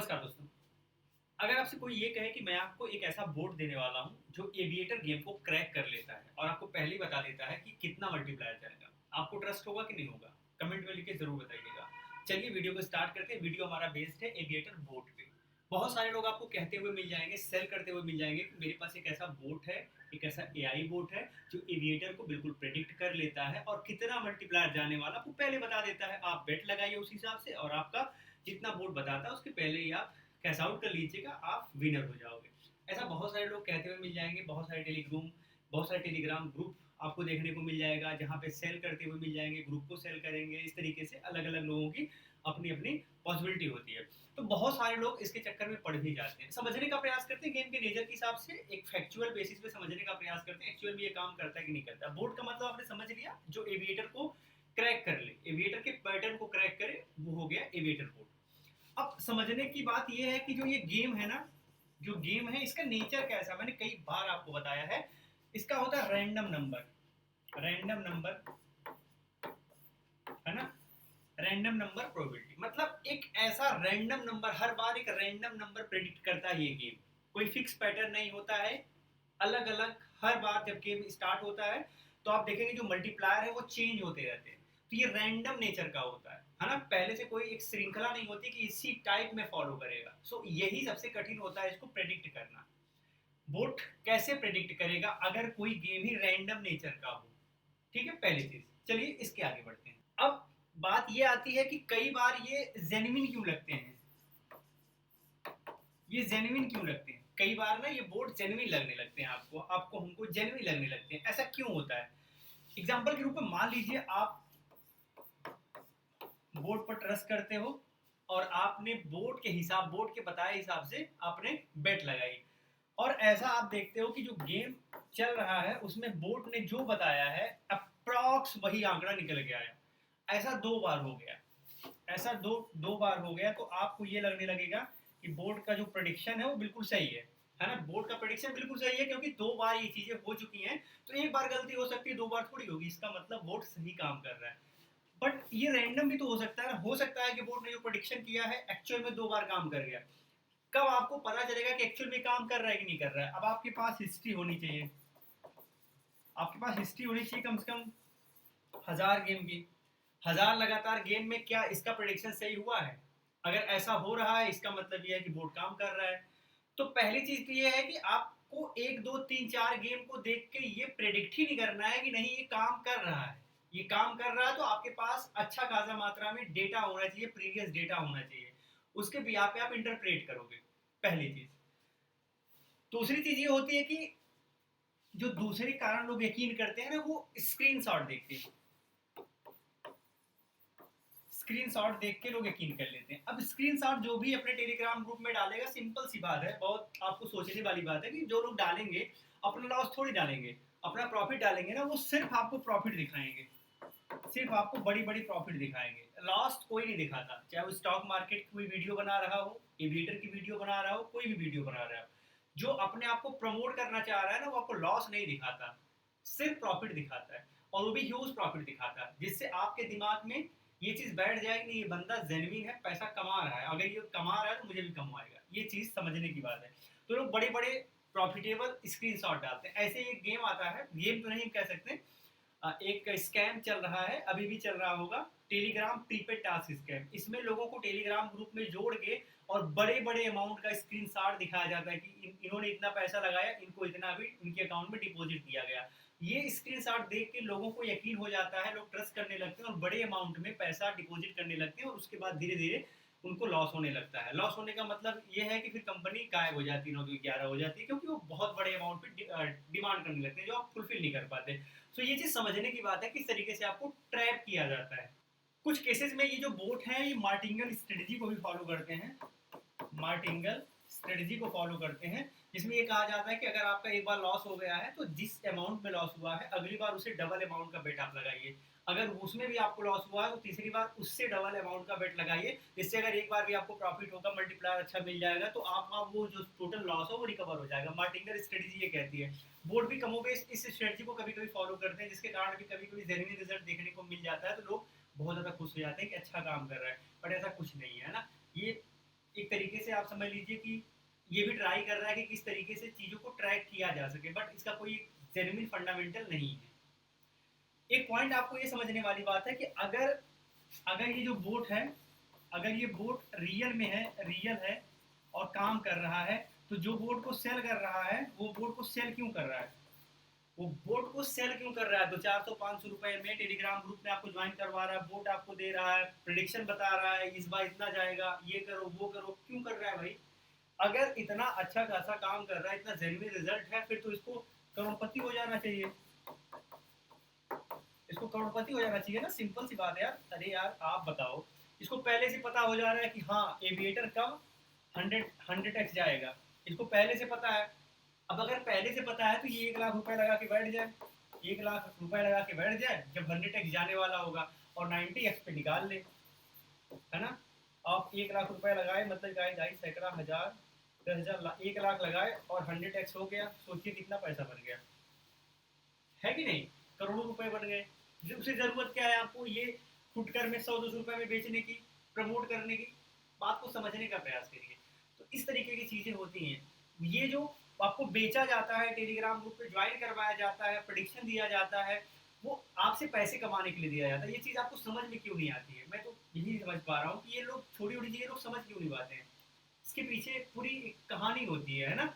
नमस्कार दोस्तों। अगर आपसे कोई ये कहे कि मैं आपको एक ऐसा बोर्ड देने वाला हूँ जो एविएटर गेम को क्रैक कर लेता है और आपको पहले ही बता देता है कि कितना मल्टीप्लायर जाएगा, आपको ट्रस्ट होगा कि नहीं होगा? कमेंट में लिख के जरूर बताइएगा। चलिए वीडियो को स्टार्ट करते हैं। वीडियो हमारा बेस्ड है एविएटर बोट पे। बहुत सारे लोग आपको कहते हुए मिल जाएंगे, सेल करते हुए मिल जाएंगे कि मेरे पास एक ऐसा बोट है, एक ऐसा एआई बोट है जो एविएटर को बिल्कुल प्रेडिक्ट कर लेता है और कितना मल्टीप्लायर जाने वाला आपको पहले बता देता है। आप बेट लगाइए उस हिसाब से और आपका जितना बोट बताता है उसके पहले ही आप कैश आउट कर लीजिएगा, आप विनर हो जाओगे। ऐसा बहुत सारे लोग कहते हुए मिल जाएंगे। बहुत सारे टेलीग्राम ग्रुप आपको देखने को मिल जाएगा जहाँ पे सेल करते हुए मिल जाएंगे, ग्रुप को सेल करेंगे। इस तरीके से अलग अलग लोगों की अपनी अपनी पॉसिबिलिटी होती है। तो बहुत सारे लोग इसके चक्कर में पड़ भी जाते हैं, समझने का प्रयास करते हैं गेम के नेचर के हिसाब से, एक फैक्चुअल बेसिस पे समझने का प्रयास करते हैं एक्चुअल में ये काम करता है कि नहीं करता। बोर्ड का मतलब आपने समझ लिया, जो एविएटर को क्रैक कर ले, एविएटर के पैटर्न को क्रैक करे, वो हो गया एविएटर बोर्ड। अब समझने की बात यह है कि जो ये गेम है ना, जो गेम है इसका नेचर कैसा, मैंने कई बार आपको बताया है। इसका होता है रैंडम नंबर, रैंडम नंबर है ना, रैंडम नंबर प्रोबेबिलिटी। मतलब एक ऐसा रैंडम नंबर, हर बार एक रैंडम नंबर प्रेडिक्ट करता है ये गेम। कोई फिक्स पैटर्न नहीं होता है, अलग अलग हर बार जब गेम स्टार्ट होता है तो आप देखेंगे जो मल्टीप्लायर है वो चेंज होते रहते हैं। तो ये रैंडम नेचर का होता है ना। पहले से कोई एक श्रृंखला नहीं होती कि इसी टाइप में फॉलो करेगा। सो यही सबसे कठिन होता है इसको प्रेडिक्ट करना। बोट कैसे प्रेडिक्ट करेगा अगर कोई गेम ही रैंडम नेचर का हो? ठीक है, पहली चीज। चलिए इसके आगे बढ़ते हैं। अब बात ये आती है कि कई बार ये जेन्युइन क्यों लगते हैं, ये जेन्युइन क्यों लगते हैं? कई बार ना ये बोर्ड जेन्युइन लगने लगते हैं, आपको आपको हमको जेन्युइन लगने लगते हैं। ऐसा क्यों होता है? एग्जांपल के रूप में मान लीजिए आप बोर्ड पर ट्रस्ट करते हो और आपने बोर्ड के हिसाब, बोर्ड के बताए हिसाब से आपने बेट लगाई, और ऐसा आप देखते हो कि जो गेम चल रहा है उसमें बोर्ड ने जो बताया है अप्रॉक्स वही आंकड़ा निकल के आया। ऐसा दो बार हो गया, ऐसा दो दो बार हो गया, तो आपको ये लगने लगेगा कि बोर्ड का जो प्रेडिक्शन है वो बिल्कुल सही है ना। बोर्ड का प्रेडिक्शन बिल्कुल सही है क्योंकि दो बार ये चीजें हो चुकी हैं। तो एक बार गलती हो सकती है, दो बार थोड़ी होगी, इसका मतलब बोर्ड सही काम कर रहा है। बट ये रैंडम भी तो हो सकता है ना, हो सकता है कि बोर्ड ने जो प्रेडिक्शन किया है एक्चुअल में दो बार काम कर गया। कब आपको पता चलेगा कि एक्चुअल में काम कर रहा है कि नहीं कर रहा है? अब आपके पास हिस्ट्री होनी चाहिए, आपके पास हिस्ट्री होनी चाहिए कम से कम 1000 गेम की। 1000 लगातार गेम में क्या इसका प्रेडिक्शन सही हुआ है? अगर ऐसा हो रहा है इसका मतलब ये है कि बोर्ड काम कर रहा है। तो पहली चीज तो ये है कि आपको एक दो तीन चार गेम को देख के ये प्रेडिक्ट ही नहीं करना है कि नहीं ये काम कर रहा है। ये काम कर रहा है तो आपके पास अच्छा खासा मात्रा में डेटा होना चाहिए, प्रीवियस डेटा होना चाहिए, उसके बिहाफ पे आप इंटरप्रेट करोगे, पहली चीज। दूसरी चीज ये होती है कि जो दूसरे कारण लोग यकीन करते हैं ना, वो स्क्रीनशॉट देखते हैं, स्क्रीनशॉट देख के लोग यकीन कर लेते हैं। अब स्क्रीनशॉट जो भी अपने टेलीग्राम ग्रुप में डालेगा, सिंपल सी बात है, बहुत आपको सोचने वाली बात है कि जो लोग डालेंगे अपना लॉस थोड़ी डालेंगे, अपना प्रॉफिट डालेंगे ना। वो सिर्फ आपको प्रॉफिट दिखाएंगे, सिर्फ आपको बड़ी बड़ी प्रॉफिट दिखाएंगे, लॉस कोई नहीं दिखाता। चाहे वो स्टॉक मार्केट की कोई वीडियो बना रहा हो, एविएटर की वीडियो बना रहा हो, कोई भी वीडियो बना रहा हो, जो अपने आप को प्रमोट करना चाह रहा है ना, वो आपको लॉस नहीं दिखाता, सिर्फ प्रॉफिट दिखाता है, और वो भी ह्यूज प्रॉफिट दिखाता है, जिससे आपके दिमाग में ये चीज बैठ जाएगी नहीं, ये बंदा जेन्युइन है, पैसा कमा रहा है, अगर ये कमा रहा है तो मुझे भी कमाएगा। ये चीज समझने की बात है। तो लोग बड़े बड़े प्रॉफिटेबल स्क्रीनशॉट डालते हैं। ऐसे एक गेम आता है, गेम तो नहीं कह सकते, एक स्कैम चल रहा है, अभी भी चल रहा होगा, टेलीग्राम प्रीपेड टास्क स्कैम। इसमें लोगों को टेलीग्राम ग्रुप में जोड़ के और बड़े बड़े अमाउंट का स्क्रीनशॉट दिखाया जाता है कि इन्होंने इतना पैसा लगाया, इनको इतना भी इनके अकाउंट में डिपॉजिट किया गया। ये स्क्रीनशॉट देख के लोगों को यकीन हो जाता है, लोग ट्रस्ट करने लगते हैं और बड़े अमाउंट में पैसा डिपॉजिट करने लगते हैं, और उसके बाद धीरे धीरे उनको लॉस होने लगता है। लॉस होने का मतलब ये है कि फिर कंपनी गायब हो जाती है, 9 11 हो जाती है, क्योंकि वो बहुत बड़े अमाउंट पे डिमांड करने लगते हैं जो आप फुलफिल नहीं कर पाते। तो ये चीज समझने की बात है किस तरीके से आपको ट्रैप किया जाता है। कुछ केसेस में ये जो बोट हैं ये मार्टिंगल स्ट्रेटजी को भी फॉलो करते हैं, मार्टिंगल स्ट्रेटजी को फॉलो करते हैं, जिसमें ये कहा जाता है कि अगर आपका एक बार लॉस हो गया है तो जिस अमाउंट में लॉस हुआ है अगली बार उसे डबल अमाउंट का बेट आप लगाइए। अगर उसमें भी आपको लॉस हुआ है तो तीसरी बार उससे डबल अमाउंट का बेट लगाइए, जिससे अगर एक बार भी आपको प्रॉफिट होगा, मल्टीप्लायर अच्छा मिल जाएगा, तो आपका वो जो टोटल लॉस है वो रिकवर हो जाएगा। मार्टिंगल स्ट्रेटजी ये कहती है। बोर्ड भी कमोबेश इस स्ट्रेटजी को कभी कभी फॉलो करते हैं, जिसके कारण भी कभी कभी जेन्युइन रिजल्ट देखने को मिल जाता है, तो लोग बहुत ज्यादा खुश हो जाते हैं कि अच्छा काम कर रहा है। बट ऐसा कुछ नहीं है ना। ये एक तरीके से आप समझ लीजिए कि ये भी ट्राई कर रहा है कि किस तरीके से चीज़ों को ट्रैक किया जा सके, बट इसका कोई जेन्युइन फंडामेंटल नहीं है। एक पॉइंट आपको ये समझने वाली बात है कि अगर अगर ये जो बोट है, अगर ये बोट रियल है और काम कर रहा है, तो जो बोट को सेल कर रहा है वो बोट को सेल क्यों कर रहा है, वो बोट को सेल क्यों कर रहा है? तो 400-500 रुपए में टेलीग्राम ग्रुप में आपको ज्वाइन करवा रहा है, बोट आपको दे रहा है, प्रिडिक्शन बता रहा है इस बार इतना जाएगा, ये करो वो करो, क्यों कर रहा है भाई? अगर इतना अच्छा खासा काम कर रहा है, इतना जेन्युइन रिजल्ट है, फिर तो इसको करोड़पति हो जाना चाहिए, इसको करोड़पति हो जाना चाहिए ना, सिंपल सी बात है यार। अरे यार आप बताओ, इसको पहले से पता हो जा रहा है कि हाँ एविएटर का 100x जाएगा, इसको पहले से पता है। अब अगर पहले से पता है तो ये 1 लाख रुपए लगा के बैठ जाए, 1 लाख रुपए लगा के बैठ जाए, जब 100x जाने वाला होगा और 90x पे निकाल ले, है ना? आप 1 लाख रुपए लगाए, मतलब गाइस सैकड़ा हजार 10,000 1 लाख लगाए और 100x हो गया, सोचिए कितना पैसा बन गया, है कि नहीं? करोड़ों रुपए बन गए। उससे जरूरत क्या है आपको ये फुटकर में 100-200 रुपए में बेचने की, प्रमोट करने की? बात को समझने का प्रयास करिए। तो इस तरीके की चीजें होती हैं। ये जो आपको बेचा जाता है, टेलीग्राम ग्रुप पे ज्वाइन करवाया जाता है, प्रेडिक्शन दिया जाता है, वो आपसे पैसे कमाने के लिए दिया जाता है। ये चीज आपको समझ में क्यों नहीं आती है? मैं तो यही समझ पा रहा हूँ कि ये लोग छोटी छोटी चीजें लोग समझ क्यों नहीं पाते हैं, इसके पीछे पूरी एक कहानी होती है ना?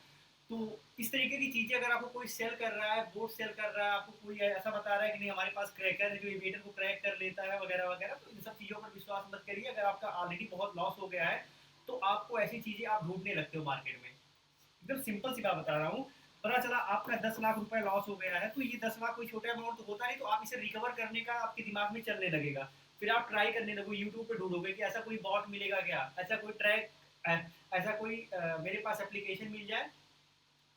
तो इस तरीके की चीजें अगर आपको कोई सेल कर रहा है, बोर्ड सेल कर रहा है, आपको कोई ऐसा बता रहा है कि नहीं हमारे पास क्रैकर है जो इवेटर को क्रैक कर लेता है वगैरह वगैरह, तो इन सब चीजों पर विश्वास मत करिए। अगर आपका ऑलरेडी बहुत लॉस हो गया है तो आपको ऐसी चीजें आप ढूंढने लगते हो मार्केट में। एकदम सिंपल सी बात बता रहा हूँ। पता चला आपका 10 लाख रुपए लॉस हो गया है, तो ये 10 लाख कोई छोटा अमाउंट तो होता नहीं, तो आप इसे रिकवर करने का आपके दिमाग में चलने लगेगा। फिर आप ट्राई करने लगो, यूट्यूब पे ढूंढोगे कि ऐसा कोई बॉट मिलेगा क्या, ऐसा कोई ट्रैक, ऐसा कोई मेरे पास एप्लीकेशन मिल जाए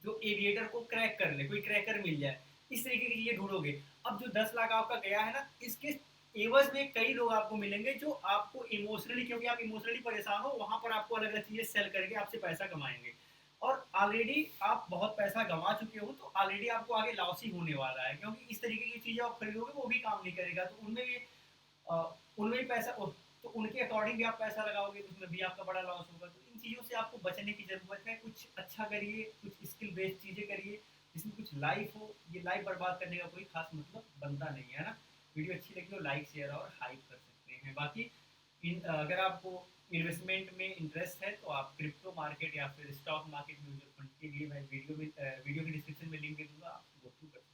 जो एविएटर को क्रैक कर ले, कोई क्रैकर मिल जाए, इस तरीके की चीजें ढूंढोगे। अब जो 10 लाख आपका गया है ना, इसके एवज में कई लोग आपको मिलेंगे जो आपको इमोशनली, क्योंकि आप इमोशनली परेशान हो, वहां पर आपको अलग अलग चीजें सेल करके आपसे पैसा कमाएंगे। और ऑलरेडी आप बहुत पैसा गंवा चुके हो, तो ऑलरेडी आपको आगे लॉस ही होने वाला है, क्योंकि इस तरीके की चीजें आप खरीदोगे वो भी काम नहीं करेगा, तो उनमें भी उनमें भी पैसा, तो उनके अकॉर्डिंग भी आप पैसा लगाओगे तो उसमें भी आपका बड़ा लॉस होगा। तो इन चीज़ों से आपको बचने की ज़रूरत है। कुछ अच्छा करिए, कुछ स्किल बेस्ड चीज़ें करिए जिसमें कुछ लाइफ हो। ये लाइफ बर्बाद करने का कोई खास मतलब बनता नहीं है ना। वीडियो अच्छी लगी तो लाइक शेयर और हाइप कर सकते हैं। बाकी अगर आपको इन्वेस्टमेंट में इंटरेस्ट है तो आप क्रिप्टो मार्केट या फिर स्टॉक मार्केट म्यूचुअल फंड के लिए मैं वीडियो की डिस्क्रिप्शन में लिंक दे दूंगा, आप गो थ्रू कर सकते हैं।